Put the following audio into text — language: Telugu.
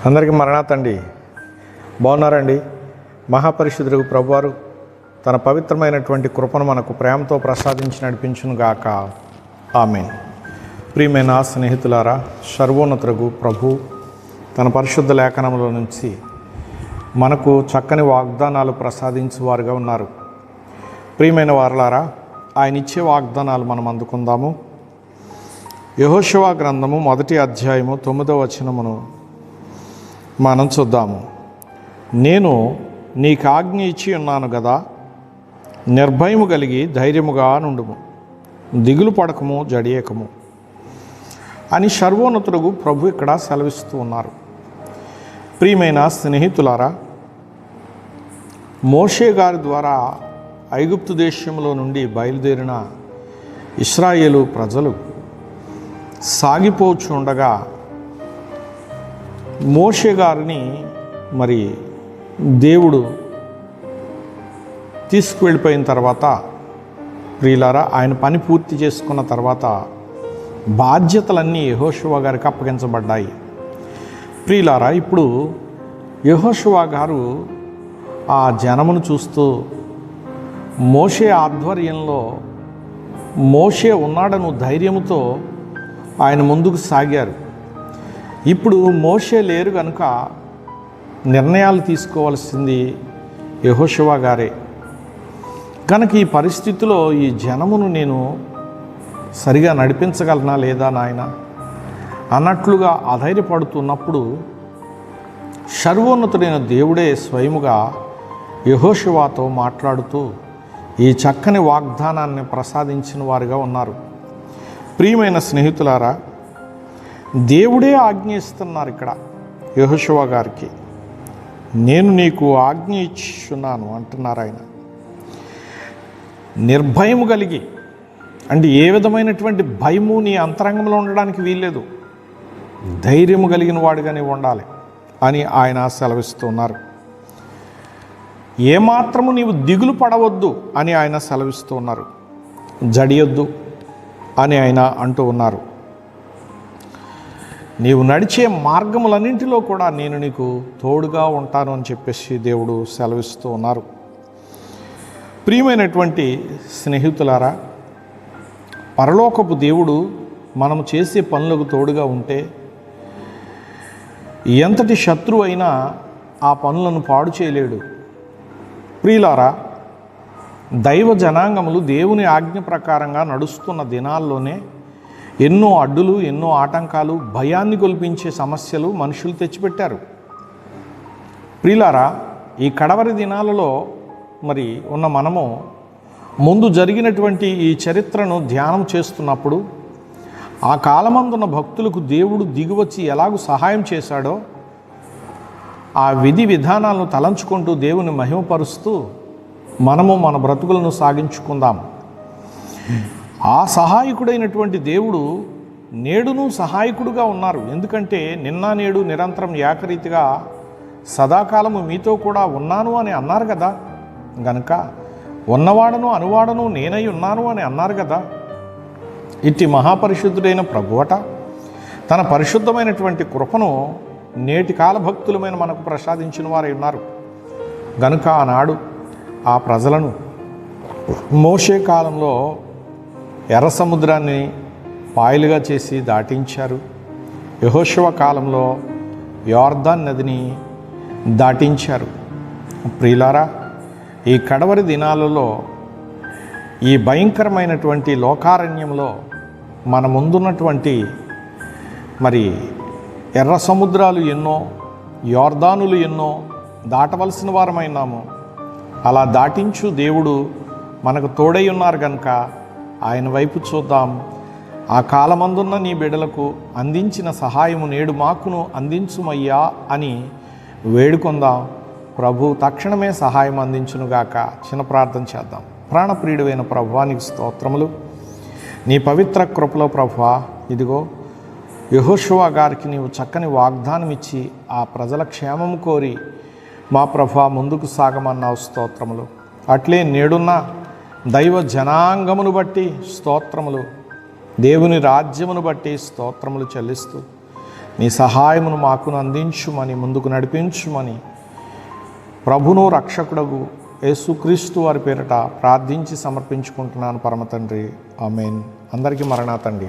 అందరికీ మరణాతండి. బాగున్నారండి? మహాపరిశుద్ధుడు ప్రభువారు తన పవిత్రమైనటువంటి కృపను మనకు ప్రేమతో ప్రసాదించి నడిపించును గాక. ఆమేన్. ప్రియమైన స్నేహితులారా, సర్వోన్నతుడు ప్రభు తన పరిశుద్ధ లేఖనంలో నుంచి మనకు చక్కని వాగ్దానాలు ప్రసాదించేవారుగా ఉన్నారు. ప్రియమైన వారలారా, ఆయన ఇచ్చే వాగ్దానాలు మనం అందుకుందాము. యెహోషువ గ్రంథము 1వ అధ్యాయము 9వ వచనమును మనం చూద్దాము. నేను నీకు ఆజ్ఞ ఇచ్చి ఉన్నాను కదా, నిర్భయము కలిగి ధైర్యముగా నుండుము, దిగులు పడకము, జడియకము అని సర్వోన్నతుడు ప్రభు ఇక్కడ సెలవిస్తూ ఉన్నారు. ప్రియమైన స్నేహితులారా, మోషే గారి ద్వారా ఐగుప్తు దేశంలో నుండి బయలుదేరిన ఇశ్రాయేలు ప్రజలు సాగిపోచుండగా మోషే గారిని మరి దేవుడు తీసుకువెళ్ళిపోయిన తర్వాత, ప్రియులారా, ఆయన పని పూర్తి చేసుకున్న తర్వాత బాధ్యతలన్నీ యెహోషువ గారికి అప్పగించబడ్డాయి. ప్రియులారా, ఇప్పుడు యెహోషువ గారు ఆ జనమును చూస్తూ మోషే ఆధ్వర్యంలో మోషే ఉన్నాడను ధైర్యముతో ఆయన ముందుకు సాగారు. ఇప్పుడు మోషే లేరు కనుక నిర్ణయాలు తీసుకోవాల్సింది యెహోషువ గారే. కనుక ఈ పరిస్థితిలో ఈ జనమును నేను సరిగా నడిపించగలనా లేదా నాయన అన్నట్లుగా అధైర్యపడుతున్నప్పుడు సర్వోన్నతుడైన దేవుడే స్వయముగా యెహోషువతో మాట్లాడుతూ ఈ చక్కని వాగ్దానాన్ని ప్రసాదించిన వారుగా ఉన్నారు. ప్రియమైన స్నేహితులారా, దేవుడే ఆజ్ఞ ఇస్తున్నారు ఇక్కడ యెహోషువ గారికి. నేను నీకు ఆజ్ఞ ఇచ్చున్నాను అంటున్నారు ఆయన. నిర్భయము కలిగి అంటే ఏ విధమైనటువంటి భయము నీ అంతరంగంలో ఉండడానికి వీల్లేదు, ధైర్యము కలిగిన వాడుగానే ఉండాలి అని ఆయన సెలవిస్తున్నారు. ఏమాత్రము నీవు దిగులు పడవద్దు అని ఆయన సెలవిస్తూ ఉన్నారు, జడియొద్దు అని ఆయన అంటూ ఉన్నారు. నీవు నడిచే మార్గములన్నింటిలో కూడా నేను నీకు తోడుగా ఉంటాను అని చెప్పేసి దేవుడు సెలవిస్తూ ఉన్నారు. ప్రియమైనటువంటి స్నేహితులారా, పరలోకపు దేవుడు మనము చేసే పనులకు తోడుగా ఉంటే ఎంతటి శత్రువు అయినా ఆ పనులను పాడు చేయలేడు. ప్రియులారా, దైవ జనాంగములు దేవుని ఆజ్ఞ ప్రకారంగా నడుస్తున్న దినాల్లోనే ఎన్నో అడ్డులు, ఎన్నో ఆటంకాలు, భయాన్ని గొల్పించే సమస్యలు మనుషులు తెచ్చిపెట్టారు. ప్రియులారా, ఈ కడవరి దినాలలో మరి ఉన్న మనము ముందు జరిగినటువంటి ఈ చరిత్రను ధ్యానం చేస్తున్నప్పుడు ఆ కాలమందున్న భక్తులకు దేవుడు దిగువచ్చి ఎలాగూ సహాయం చేశాడో ఆ విధి విధానాలను తలంచుకుంటూ దేవుని మహిమపరుస్తూ మనము మన బ్రతుకులను సాగించుకుందాం. ఆ సహాయకుడైనటువంటి దేవుడు నేడును సహాయకుడుగా ఉన్నారు. ఎందుకంటే నిన్న నేడు నిరంతరం ఏకరీతిగా సదాకాలము మీతో కూడా ఉన్నాను అని అన్నారు కదా. గనుక ఉన్నవాడను అనువాడను నేనై ఉన్నాను అని అన్నారు కదా. ఇట్టి మహాపరిశుద్ధుడైన ప్రభువట తన పరిశుద్ధమైనటువంటి కృపను నేటి కాల భక్తులమైన మనకు ప్రసాదించిన వారై ఉన్నారు. గనుక ఆనాడు ఆ ప్రజలను మోషే కాలంలో ఎర్ర సముద్రాన్ని పాయలుగా చేసి దాటించారు. యెహోషువ కాలంలో యోర్దాన్ నదిని దాటించారు. ప్రియులారా, ఈ కడవరి దినాలలో ఈ భయంకరమైనటువంటి లోకారణ్యంలో మన ముందున్నటువంటి మరి ఎర్ర సముద్రాలు ఎన్నో, యోర్దానులు ఎన్నో దాటవలసిన వారమైనాము. అలా దాటించు దేవుడు మనకు తోడై ఉన్నారు కనుక ఆయన వైపు చూద్దాం. ఆ కాలమందున్న నీ బిడ్డలకు అందించిన సహాయము నేడు మాకును అందించుమయ్యా అని వేడుకొందాం. ప్రభు తక్షణమే సహాయం అందించునుగాక. చిన్న ప్రార్థన చేద్దాం. ప్రాణప్రియుడైన ప్రభువానికి స్తోత్రములు. నీ పవిత్ర కృపలో ప్రభువా, ఇదిగో యెహోషువ గారికి నీవు చక్కని వాగ్దానం ఇచ్చి ఆ ప్రజల క్షేమము కోరి మా ప్రభువా ముందుకు సాగమన్నావు. స్తోత్రములు. అట్లే నేడున్న దైవ జనాంగమును బట్టి స్తోత్రములు, దేవుని రాజ్యమును బట్టి స్తోత్రములు చెల్లిస్తూ నీ సహాయమును మాకు అందించుమని, ముందుకు నడిపించుమని ప్రభును రక్షకుడగు యేసుక్రీస్తు వారి పేరిట ప్రార్థించి సమర్పించుకుంటున్నాను పరమ తండ్రి. ఆమేన్. అందరికీ మరణాతండి.